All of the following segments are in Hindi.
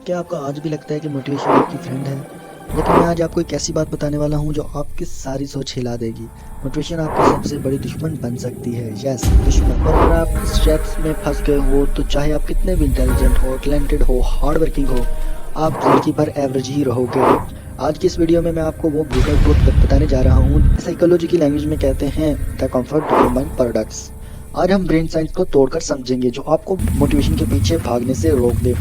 क्या आपको आज भी लगता है कि मोटिवेशन आपकी फ्रेंड है? लेकिन मैं आज आपको एक ऐसी बात बताने वाला हूँ जो आपकी सारी सोच हिला देगी। मोटिवेशन आपकी सबसे बड़ी दुश्मन बन सकती है। यस, दुश्मन। और अगर आप इस ट्रैप्स में फंस गए हो तो चाहे आप कितने भी इंटेलिजेंट हो, टैलेंटेड हो, हार्ड वर्किंग हो, आप जिंदगी भर एवरेज ही रहोगे। आज की इस वीडियो में मैं आपको वो ब्रूटल ट्रुथ बताने जा रहा हूँ। साइकोलॉजी की लैंग्वेज में कहते हैं द कंफर्ट डोपामाइन पैराडॉक्स। आज हम ब्रेन साइंस को तोड़कर समझेंगे जो आपको मोटिवेशन के पीछे भागने से रोक दे।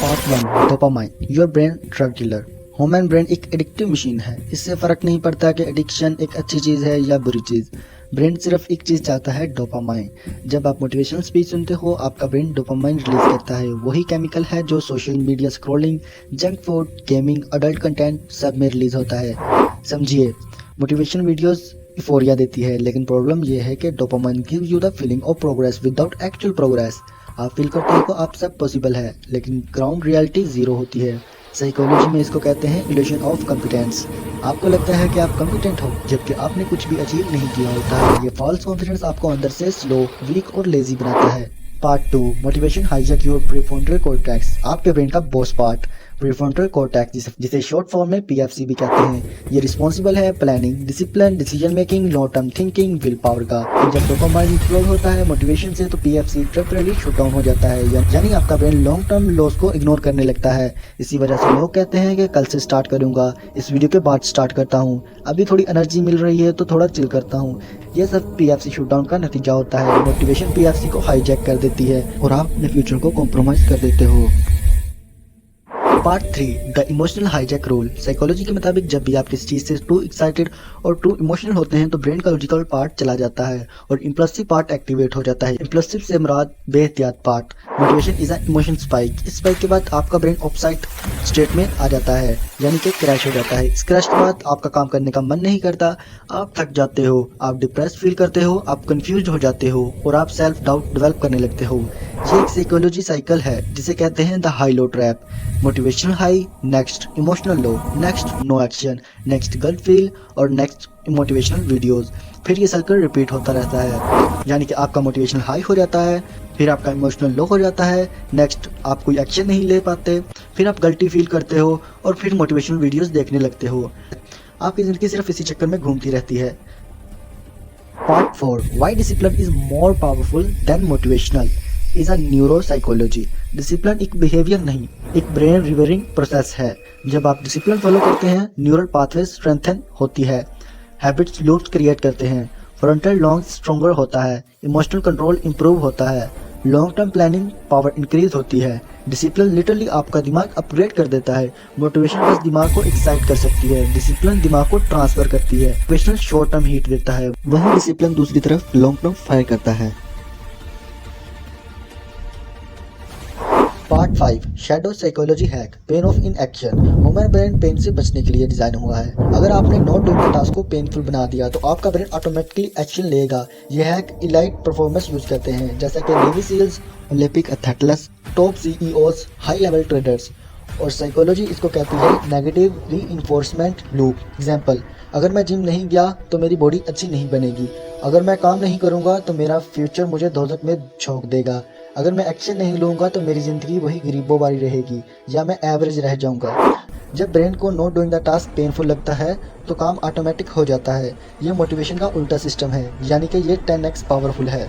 Part 1, dopamine, your brain drug dealer. Human brain एक एडिक्टिव मशीन है। इससे फर्क नहीं पड़ता कि एडिक्शन एक अच्छी चीज है या बुरी चीज। ब्रेन सिर्फ एक चीज चाहता है, डोपामाइन। जब आप मोटिवेशनल स्पीच सुनते हो, आपका ब्रेन डोपामाइन रिलीज करता है। वही केमिकल है जो social media scrolling, junk food, gaming, adult content सब में रिलीज होता है। समझिए, मोटिवेशन वीडियोस यूफोरिया देती है, लेकिन प्रॉब्लम यह है कि dopamine gives you the feeling of progress without actual progress. आप फील करते हो कि आप सब पॉसिबल है, लेकिन ग्राउंड रियलिटी जीरो होती है। साइकोलॉजी में इसको कहते हैं इल्यूजन ऑफ कॉम्पिटेंस। आपको लगता है कि आप कॉम्पिटेंट हो जबकि आपने कुछ भी अचीव नहीं किया होता है। ये फॉल्स कॉन्फिडेंस आपको अंदर से स्लो, वीक और लेजी बनाता है। Part 2, motivation hijack your prefrontal cortex. आपके ब्रेन का बॉस पार्ट, प्रीफ्रंटल कॉर्टेक्स, जिसे शॉर्ट फॉर्म में पीएफसी भी कहते हैं। ये रिस्पॉन्सिबल है planning, discipline, decision making, long term thinking, will power का। जब डोपामाइन फ्लो होता है मोटिवेशन से तो पीएफसी टेम्परेरी शट डाउन हो जाता है, यानी आपका ब्रेन लॉन्ग टर्म लॉस को इग्नोर करने लगता है। इसी वजह से लोग कहते हैं कि कल से स्टार्ट करूंगा, इस वीडियो के बाद स्टार्ट करता हूँ, अभी थोड़ी एनर्जी मिल रही है तो थोड़ा चिल करता हूँ। यह सब पीएफसी शट डाउन का नतीजा होता है। मोटिवेशन पीएफसी को हाईजैक कर देती है और आप अपने फ्यूचर को कॉम्प्रोमाइज कर देते हो। Part 3, the emotional hijack rule. Psychology के मुताबिक जब भी आप किसी चीज से टू एक्साइटेड और टू इमोशनल होते हैं तो ब्रेन का लॉजिकल पार्ट चला जाता है और इम्पल्सिव पार्ट एक्टिवेट हो जाता है। इम्पल्सिव से मुराद बेहतियात part. Motivation is an emotion spike. इस स्पाइक के बाद आपका ब्रेन ऑफसाइट स्टेट में आ जाता है, यानी कि क्रैश हो जाता है। इस क्रैश के बाद आपका काम करने का मन नहीं करता, आप थक जाते हो, आप डिप्रेस फील करते हो, आप कंफ्यूज हो जाते हो और आप सेल्फ डाउट डेवलप करने लगते हो। ये एक साइकोलॉजी साइकिल है जिसे कहते हैं the high low trap. Motivational high, next emotional low, next no action, next गलत फील और नेक्स्ट मोटिवेशनल वीडियोस। फिर ये साइकिल रिपीट होता रहता है, यानी कि आपका मोटिवेशनल हाई हो जाता है, फिर आपका इमोशनल लो हो जाता है, नेक्स्ट आप कोई एक्शन नहीं ले पाते, फिर आप गिल्टी फील करते हो और फिर मोटिवेशनल वीडियोस देखने लगते हो। आपकी जिंदगी सिर्फ इसी चक्कर में घूमती रहती है। Part 4, why discipline is more powerful than motivational is a neuropsychology. Discipline एक बिहेवियर नहीं, एक ब्रेन रिवेरिंग प्रोसेस है। जब आप डिसिप्लिन फॉलो करते हैं, न्यूरल पाथवे स्ट्रेंथन होती है, हैबिट्स लूप्स क्रिएट करते हैं, फ्रंटल लॉन्ग स्ट्रॉन्गर होता है, इमोशनल कंट्रोल इंप्रूव होता है, long term planning power increase होती है। डिसिप्लिन लिटरली आपका दिमाग अपग्रेड कर देता है। मोटिवेशन बस दिमाग को एक्साइट कर सकती है, डिसिप्लिन दिमाग को ट्रांसफर करती है। मोटिवेशन शॉर्ट टर्म हीट देता है, वहीं डिसिप्लिन दूसरी तरफ लॉन्ग टर्म फायर करता है। Part 5, shadow psychology hack, pain of inaction. Human brain pain से बचने के लिए डिजाइन हुआ है। अगर आपने नॉट डूइंग द टास्क को पेनफुल बना दिया तो आपका ब्रेन ऑटोमेटिकली एक्शन लेगा। यह हैक इलाइट परफॉर्मेंस यूज करते हैं, जैसा कि Navy SEALs, Olympic athletes, top CEOs, high level traders. और साइकोलॉजी इसको कहती है नेगेटिव रीइंफोर्समेंट लूप। एग्जाम्पल, अगर मैं जिम नहीं गया तो मेरी बॉडी अच्छी नहीं बनेगी, अगर मैं काम नहीं करूंगा तो मेरा फ्यूचर मुझे दोजख में झोंक देगा, अगर मैं एक्शन नहीं लूंगा तो मेरी जिंदगी वही गरीबों वाली रहेगी या मैं एवरेज रह जाऊंगा। जब ब्रेन को not doing the task painful लगता है तो काम ऑटोमेटिक हो जाता है। यह मोटिवेशन का उल्टा सिस्टम है, यानी कि ये 10x पावरफुल है।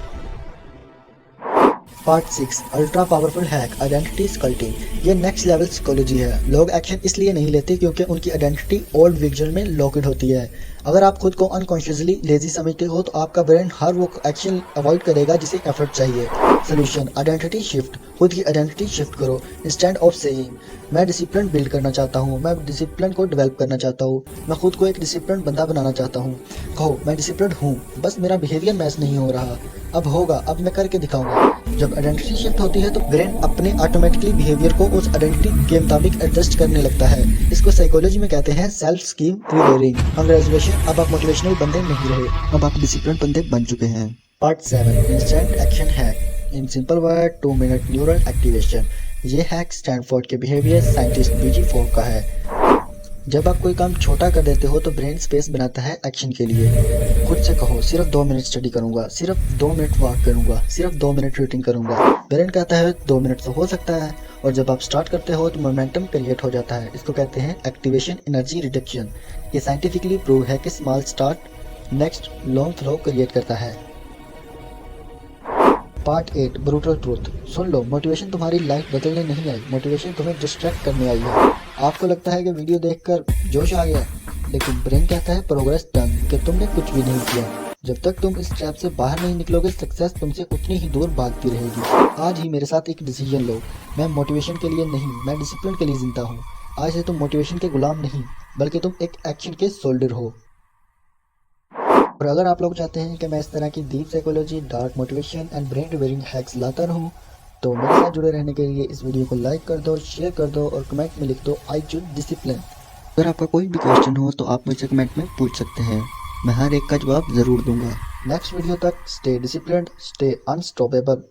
Part 6, ultra powerful hack, identity sculpting. ये नेक्स्ट लेवल साइकोलॉजी है। लोग एक्शन इसलिए नहीं लेते क्योंकि उनकी आइडेंटिटी ओल्ड विजन में लॉकड होती है। अगर आप खुद को अनकॉन्शियसली लेजी समझते हो तो आपका ब्रेन हर वो एक्शन अवॉइड करेगा जिसे एफर्ट चाहिए। Solution, identity shift. खुद की आइडेंटिटी शिफ्ट करो। इंस्टेड ऑफ सेइंग मैं डिसिप्लिन बिल्ड करना चाहता हूँ, मैं डिसिप्लिन को डेवलप करना चाहता हूँ, मैं खुद को एक डिसिप्लिन बंदा बनाना चाहता हूँ, कहो मैं डिसिप्लिन हूँ, बस मेरा बिहेवियर मैच नहीं हो रहा, अब होगा, अब मैं करके दिखाऊंगा। जब आइडेंटिटी शिफ्ट होती है तो ब्रेन अपने ऑटोमेटिकली बिहेवियर को उस आइडेंटिटी के मुताबिक एडजस्ट करने लगता है। इसको साइकोलॉजी में कहते हैं सेल्फ स्कीम रिवेयरिंग। कांग्रेचुलेशन, अब आप मोटिवेशनल बंदे नहीं रहे, अब आप डिसिप्लिन बंदे बन चुके हैं। Part 7, instant action hack. In simple word, 2 minute neural activation. ये हैक स्टैनफोर्ड के बिहेवियर साइंटिस्ट बीजी फोर्ड का है। जब आप कोई काम छोटा कर देते हो तो ब्रेन स्पेस बनाता है एक्शन के लिए। खुद से कहो सिर्फ 2 मिनट स्टडी करूंगा, सिर्फ 2 मिनट वॉक करूंगा, सिर्फ 2 मिनट रीडिंग करूंगा। ब्रेन कहता है 2 मिनट से हो सकता है, और जब आप स्टार्ट करते हो तो मोमेंटम क्रिएट हो जाता है। इसको कहते हैं एक्टिवेशन एनर्जी रिडक्शन। ये साइंटिफिकली प्रूव है कि small start next long flow create करता है। Part 8 brutal truth. सुन लो, मोटिवेशन तुम्हारी लाइफ बदलने नहीं आई, मोटिवेशन तुम्हें डिस्ट्रैक्ट करने आई है। आपको लगता है कि वीडियो देखकर जोश आ गया, लेकिन ब्रेन कहता है प्रोग्रेस डन, कि तुमने कुछ भी नहीं किया। जब तक तुम इस ट्रैप से बाहर नहीं निकलोगे, सक्सेस तुमसे उतनी ही दूर भागती रहेगी। आज ही मेरे साथ एक डिसीजन लो। मैं मोटिवेशन के लिए नहीं, मैं डिसिप्लिन के लिए जिंदा हूँ। आज से तुम मोटिवेशन के गुलाम नहीं, बल्कि तुम एक एक्शन के सोल्जर हो। और अगर आप लोग चाहते हैं कि मैं इस तरह की deep psychology, dark motivation and brain rewiring hacks लाता रहूं, तो मेरे साथ जुड़े रहने के लिए इस वीडियो को लाइक कर दो, शेयर कर दो और कमेंट में लिख दो आई चूज डिसिप्लिन। अगर आपका कोई भी क्वेश्चन हो तो आप मुझसे कमेंट में पूछ सकते हैं, मैं हर एक का जवाब ज़रूर दूंगा। नेक्स्ट वीडियो तक स्टे डिसिप्लिन्ड, स्टे अनस्टॉपेबल।